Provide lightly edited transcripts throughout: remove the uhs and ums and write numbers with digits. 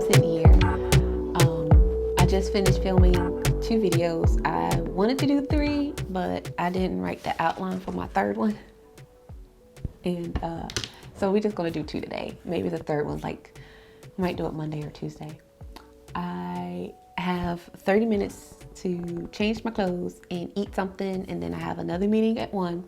sitting here. I just finished filming 2 videos. I wanted to do 3, but I didn't write the outline for my 3rd one. And so we're just gonna do 2 today. Maybe the 3rd one, like, I might do it Monday or Tuesday. I have 30 minutes to change my clothes and eat something, and then I have another meeting at 1.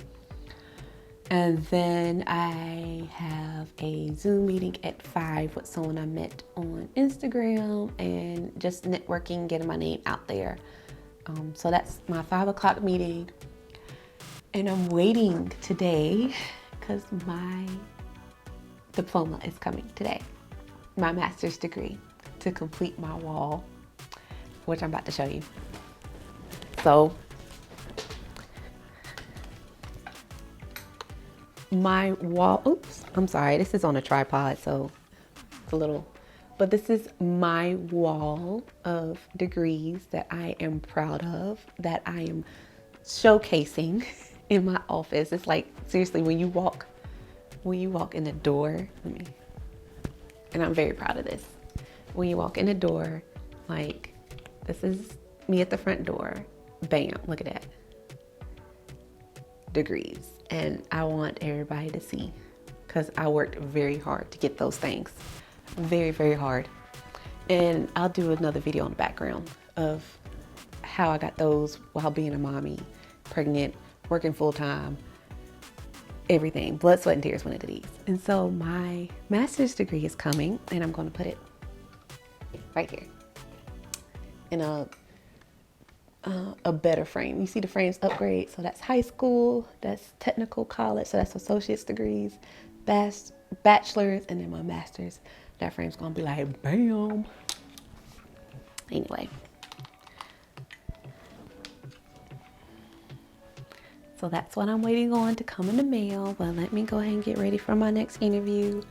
And then I have a Zoom meeting at 5 with someone I met on Instagram, and just networking, getting my name out there. So that's my 5 o'clock meeting. And I'm waiting today because my diploma is coming today, my master's degree, to complete my wall, which I'm about to show you. So my wall, oops, I'm sorry, this is on a tripod, so it's a little, but this is my wall of degrees that I am proud of, that I am showcasing in my office. It's like, seriously, when you walk in the door, and I'm very proud of this. When you walk in the door, like, this is me at the front door, bam, look at that. Degrees. And I want everybody to see, because I worked very hard to get those things. Very, very hard. And I'll do another video on the background of how I got those while being a mommy, pregnant, working full time, everything. Blood, sweat, and tears went into these. And so my master's degree is coming, and I'm going to put it right here in a better frame. You see the frames upgrade. So that's high school, that's technical college, so that's associate's degrees, bachelor's, and then my master's. That frame's gonna be like, bam. Anyway. So that's what I'm waiting on to come in the mail. But let me go ahead and get ready for my next interview.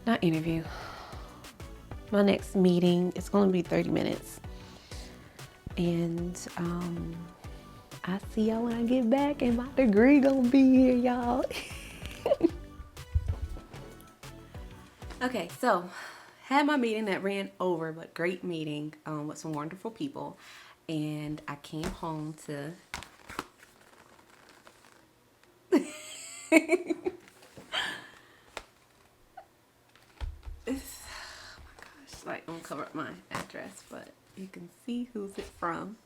Not interview. My next meeting. It's gonna be 30 minutes. And I see y'all when I get back, and my degree gonna be here, y'all. Okay, so had my meeting that ran over, but great meeting with some wonderful people. And I came home to it's, oh my gosh, like, I'm gonna cover up my address, but you can see who's it from.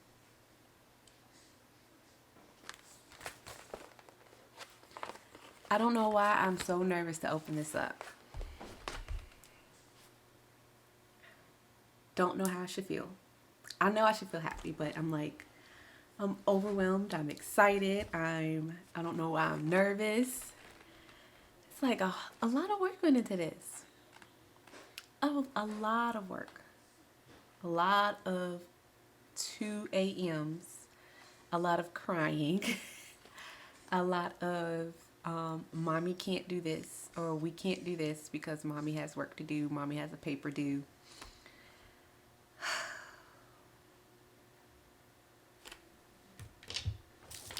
I don't know why I'm so nervous to open this up. Don't know how I should feel. I know I should feel happy, but I'm like, I'm overwhelmed. I'm excited. I don't know why I'm nervous. It's like a lot of work went into this. Oh, a lot of work. A lot of 2 a.m.s. A lot of crying. A lot of mommy can't do this, or we can't do this because mommy has work to do. Mommy has a paper due.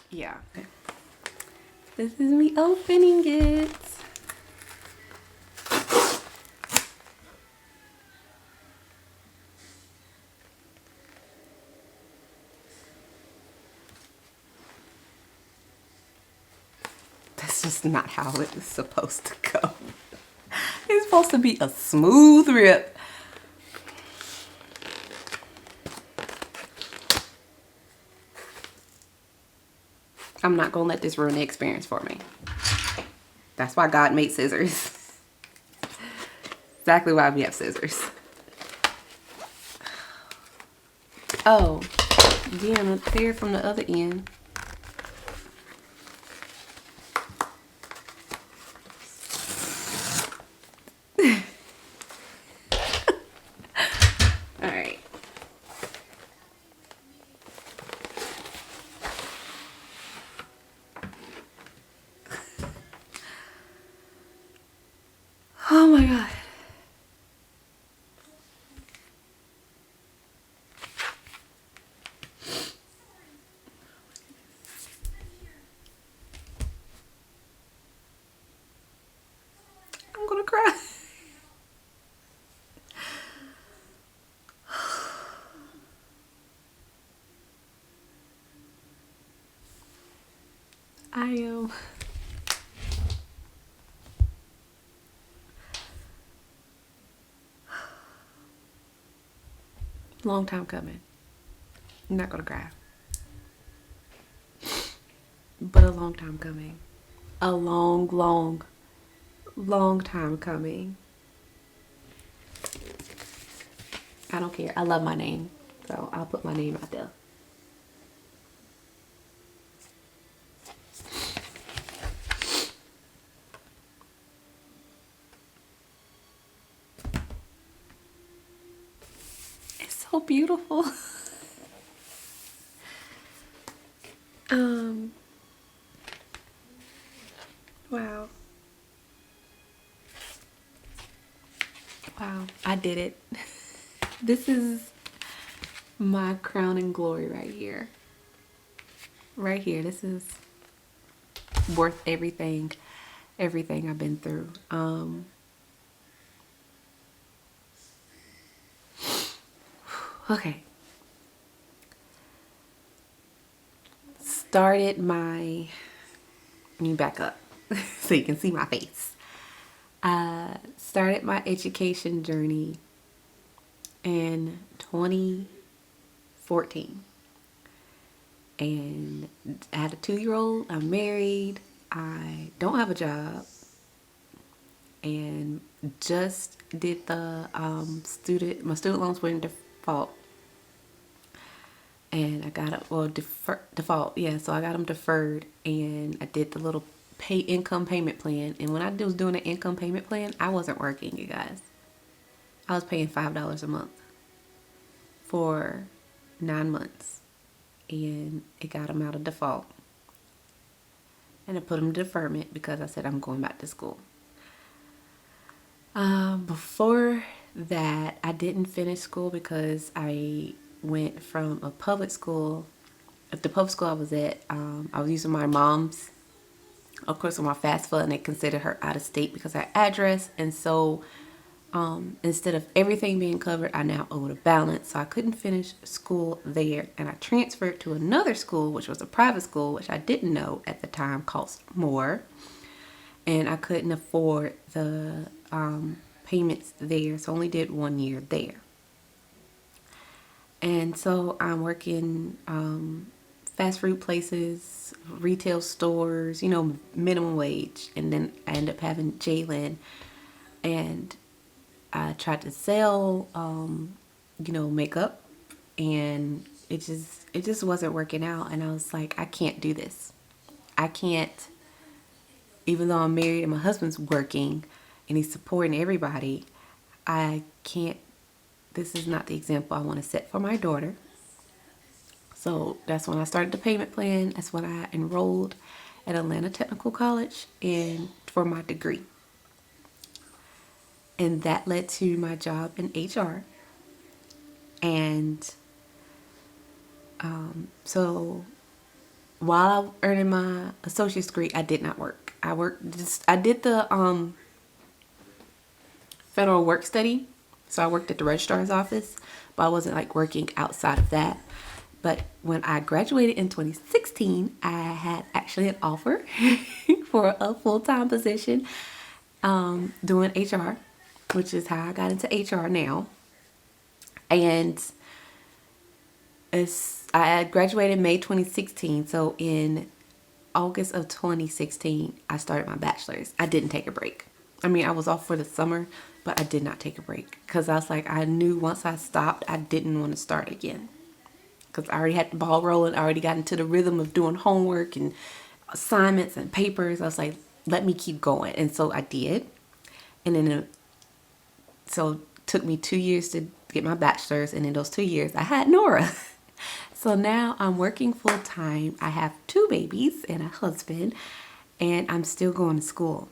Yeah. This is me opening it. That's just not how it's supposed to go. It's supposed to be a smooth rip. I'm not gonna let this ruin the experience for me. That's why God made scissors. Exactly why we have scissors. Oh, again, there from the other end. All right. Oh my God. I'm gonna cry. I am. Long time coming. I'm not gonna cry. But a long time coming. A long, long, long time coming. I don't care. I love my name. So I'll put my name out there. It's so beautiful. Wow. Wow. I did it. This is my crowning glory right here. Right here. This is worth everything I've been through. Okay. Let me back up so you can see my face. I started my education journey in 2014. And I had a 2-year-old. I'm married. I don't have a job. And just did the my student loans were in default. And I got it, default, yeah. So I got them deferred, and I did the little income payment plan. And when I was doing the income payment plan, I wasn't working, you guys. I was paying $5 a month for 9 months, and it got them out of default. And I put them in deferment because I said I'm going back to school. Before that, I didn't finish school because I went from a public school. At the public school I was at, I was using my mom's, of course, on my FAFSA, and they considered her out of state because of her address. And so instead of everything being covered, I now owed a balance. So I couldn't finish school there. And I transferred to another school, which was a private school, which I didn't know at the time cost more. And I couldn't afford the payments there. So I only did 1 year there. And so I'm working fast food places, retail stores, minimum wage. And then I ended up having Jalen, and I tried to sell, makeup, and it just wasn't working out. And I was like, I can't do this. I can't, even though I'm married and my husband's working and he's supporting everybody, I can't. This is not the example I want to set for my daughter. So that's when I started the payment plan. That's when I enrolled at Atlanta Technical College for my degree. And that led to my job in HR. And so while I was earning my associate's degree, I did not work. I did the federal work study. So I worked at the registrar's office, but I wasn't working outside of that. But when I graduated in 2016, I had actually an offer for a full-time position doing HR, which is how I got into HR now. And I graduated May 2016. So in August of 2016, I started my bachelor's. I didn't take a break. I mean, I was off for the summer, but I did not take a break because I was like, I knew once I stopped, I didn't want to start again because I already had the ball rolling. I already got into the rhythm of doing homework and assignments and papers. I was like, let me keep going. And so I did. And then, so it took me 2 years to get my bachelor's. And in those 2 years, I had Nora. So now I'm working full time. I have 2 babies and a husband, and I'm still going to school.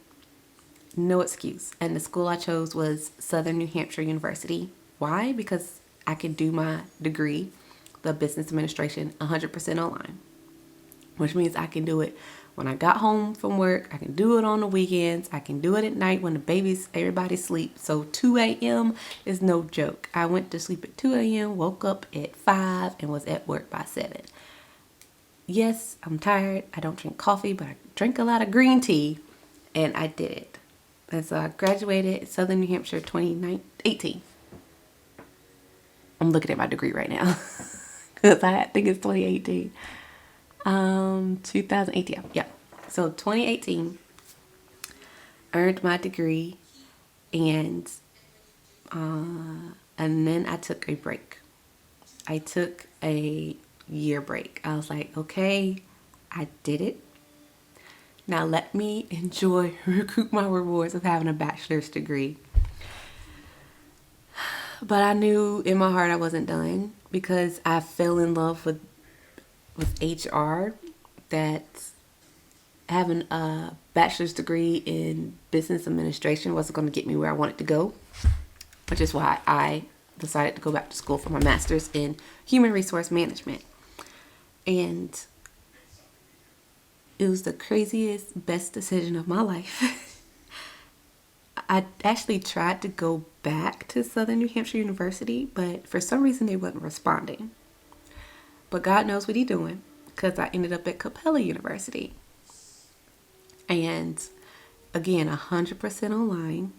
No excuse. And the school I chose was Southern New Hampshire University. Why? Because I could do my degree, the business administration, 100% online, which means I can do it when I got home from work. I can do it on the weekends. I can do it at night when everybody sleep. So 2 a.m. is no joke. I went to sleep at 2 a.m., woke up at 5, and was at work by 7. yes, I'm tired. I don't drink coffee, but I drink a lot of green tea. And I did it. And so I graduated Southern New Hampshire 2018. I'm looking at my degree right now because I think it's 2018. 2018. Yeah. So 2018, earned my degree, and then I took a break. I took a year break. I was like, okay, I did it. Now let me enjoy, recoup my rewards of having a bachelor's degree. But I knew in my heart I wasn't done because I fell in love with HR, that having a bachelor's degree in business administration wasn't going to get me where I wanted to go, which is why I decided to go back to school for my master's in human resource management. And it was the craziest, best decision of my life. I actually tried to go back to Southern New Hampshire University, but for some reason they wasn't responding. But God knows what He's doing, because I ended up at Capella University. And again, 100% online.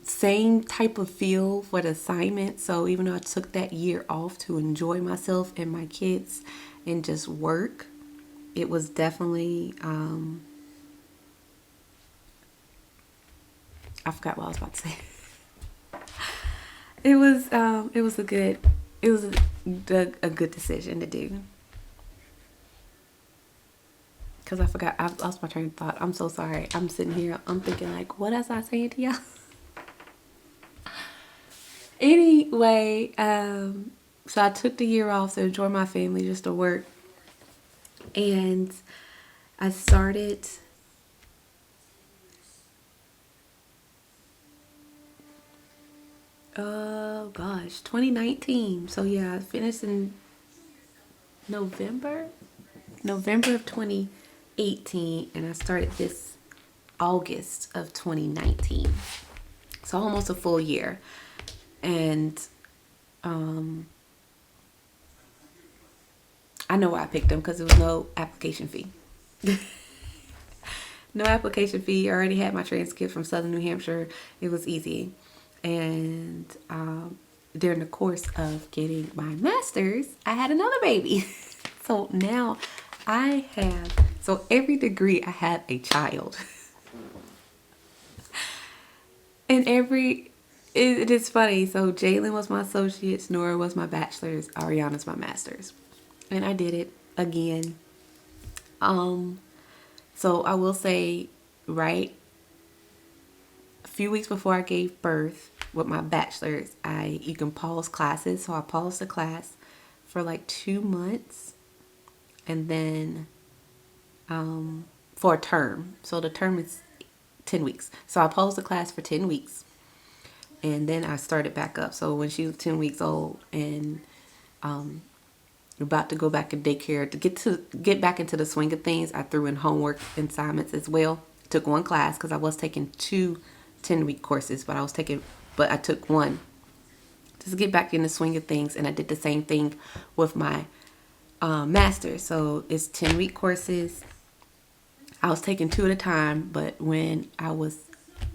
Same type of feel for the assignment. So even though I took that year off to enjoy myself and my kids and just work, it was definitely, I forgot what I was about to say. It was a good decision to do. Because I forgot, I lost my train of thought. I'm so sorry. I'm sitting here, I'm thinking like, what was I saying to y'all? Anyway, so I took the year off to enjoy my family, just to work. And I started, oh gosh, 2019. So yeah, I finished in November of 2018, and I started this August of 2019. So almost a full year. And I know why I picked them, because there was no application fee. No application fee. I already had my transcript from Southern New Hampshire. It was easy. And during the course of getting my master's, I had another baby. So now so every degree I had a child. And it is funny. So Jalen was my associate's, Nora was my bachelor's, Ariana's my master's. And I did it again. So I will say, right, a few weeks before I gave birth with my bachelor's, you can pause classes. So I paused the class for like 2 months, and then for a term. So the term is 10 weeks. So I paused the class for 10 weeks, and then I started back up. So when she was 10 weeks old and about to go back in daycare, to get back into the swing of things, I threw in homework assignments as well. Took one class because I was taking 2 10-week courses, but I took one just to get back in the swing of things. And I did the same thing with my master's. So it's 10-week courses. I was taking 2 at a time, but when I was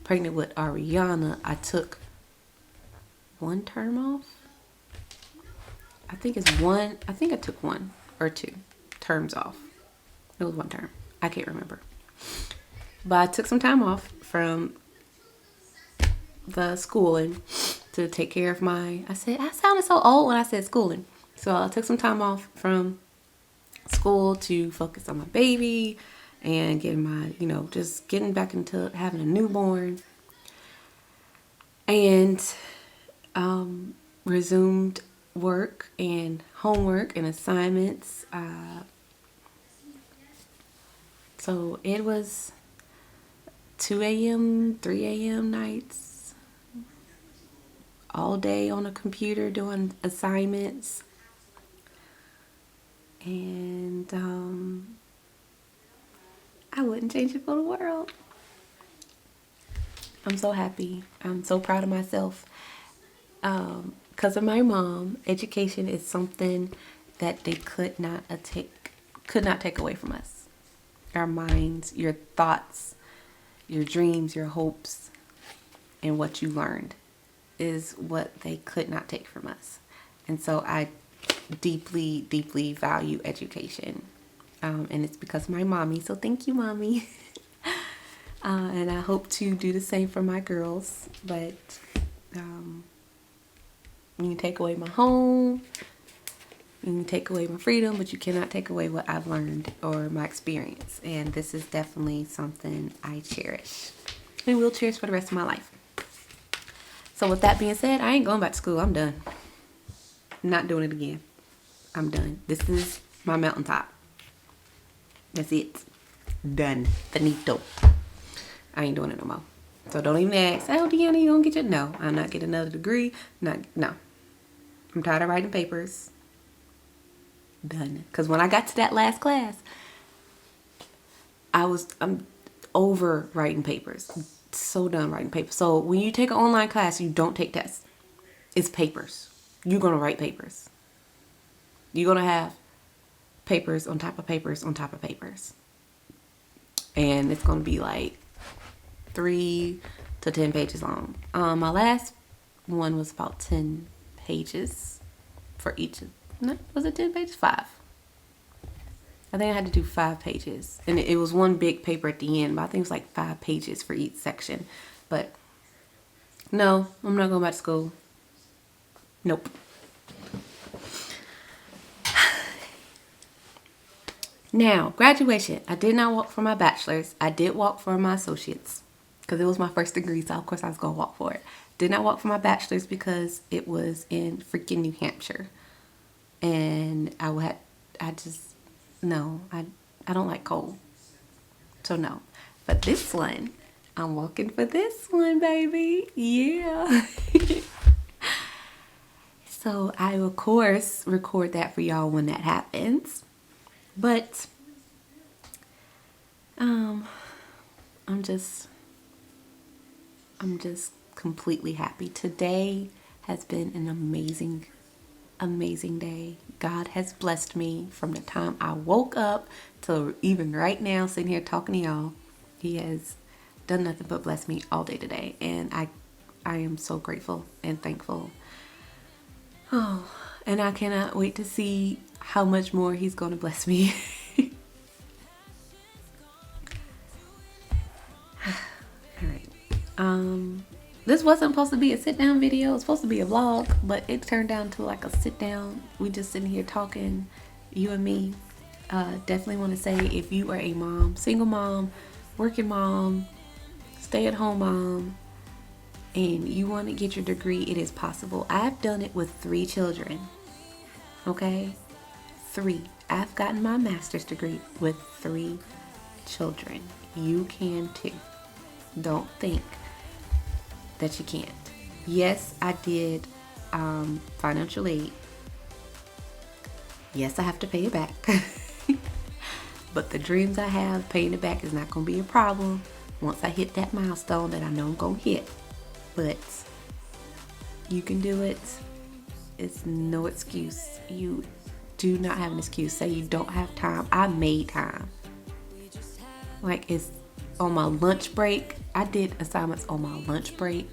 pregnant with Ariana, I took 1 term off. I think I took 1 or 2 terms off. It was 1 term. I can't remember. But I took some time off from the schooling to take care of I sounded so old when I said schooling. So I took some time off from school to focus on my baby and getting just getting back into having a newborn. And resumed work and homework and assignments. So it was 2 a.m., 3 a.m. nights, all day on a computer doing assignments. And I wouldn't change it for the world. I'm so happy. I'm so proud of myself. Because of my mom, education is something that they could not take away from us. Our minds, your thoughts, your dreams, your hopes, and what you learned is what they could not take from us. And so I deeply, deeply value education. And it's because of my mommy. So thank you, mommy. And I hope to do the same for my girls. But you can take away my home, you can take away my freedom, but you cannot take away what I've learned or my experience. And this is definitely something I cherish and will cherish for the rest of my life. So with that being said, I ain't going back to school. I'm done. I'm not doing it again. I'm done. This is my mountaintop. That's it. Done. Finito. I ain't doing it no more. So don't even ask, oh, Deanna, you gonna get your... No, I'm not getting another degree. No. I'm tired of writing papers. Done. Because when I got to that last class, I'm over writing papers. I'm so done writing papers. So when you take an online class, you don't take tests. It's papers. You're going to write papers. You're going to have papers on top of papers on top of papers. And it's going to be like 3 to 10 pages long. My last one was about 10 pages for each. No, was it 10 pages? 5. I think I had to do 5 pages. And it was one big paper at the end, but I think it was like 5 pages for each section. But no, I'm not going back to school. Nope. Now, graduation. I did not walk for my bachelor's. I did walk for my associate's because it was my first degree, so of course I was going to walk for it. Did not walk for my bachelor's because it was in freaking New Hampshire. And I don't like cold. So no. But this one, I'm walking for this one, baby. Yeah. So I, of course, record that for y'all when that happens. But I'm just completely happy. Today has been an amazing day. God has blessed me from the time I woke up till even right now sitting here talking to y'all. He has done nothing but bless me all day today, and I am so grateful and thankful. Oh, and I cannot wait to see how much more he's going to bless me. All right. This wasn't supposed to be a sit down video. It was supposed to be a vlog, but it turned down to like a sit down. We just sitting here talking, you and me. Definitely want to say, if you are a mom, single mom, working mom, stay at home mom, and you want to get your degree, it is possible. I've done it with 3 children. Okay? 3. I've gotten my master's degree with 3 children. You can too. Don't think that you can't. Yes, I did financial aid. Yes, I have to pay it back. But the dreams I have, paying it back is not going to be a problem once I hit that milestone that I know I'm going to hit. But you can do it. It's no excuse. You do not have an excuse. Say you don't have time. I made time. Like, it's on my lunch break. I did assignments on my lunch break.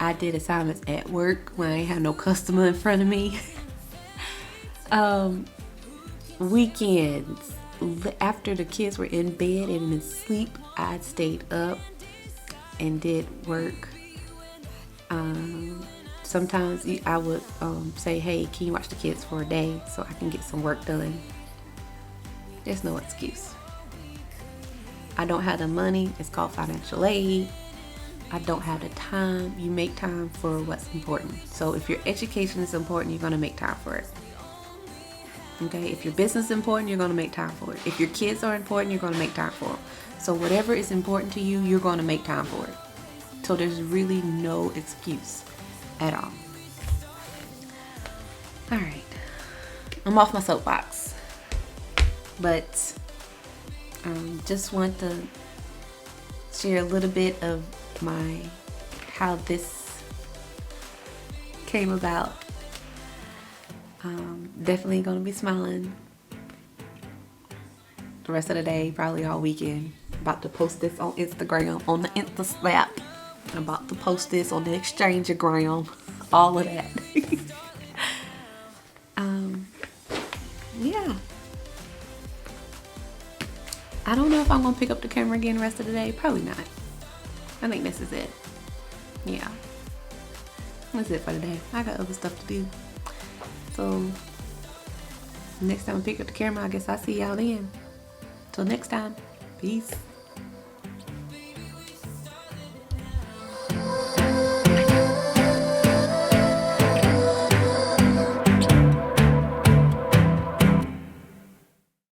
I did assignments at work when I ain't had no customer in front of me. Weekends, after the kids were in bed and in sleep, I stayed up and did work. Sometimes I would say, hey, can you watch the kids for a day so I can get some work done? There's no excuse. I don't have the money. It's called financial aid. I don't have the time. You make time for what's important. So if your education is important, you're going to make time for it. Okay? If your business is important, you're going to make time for it. If your kids are important, you're going to make time for them. So whatever is important to you, you're going to make time for it. So there's really no excuse at all. All right. I'm off my soapbox. But just want to share a little bit of how this came about. Definitely gonna be smiling the rest of the day, probably all weekend. About to post this on Instagram, on the Insta Snap. I'm about to post this on the Exchangeagram. All of that. Yeah. I don't know if I'm gonna pick up the camera again the rest of the day. Probably not. I think this is it. Yeah. That's it for today. I got other stuff to do. So next time I pick up the camera, I guess I'll see y'all then. Till next time. Peace.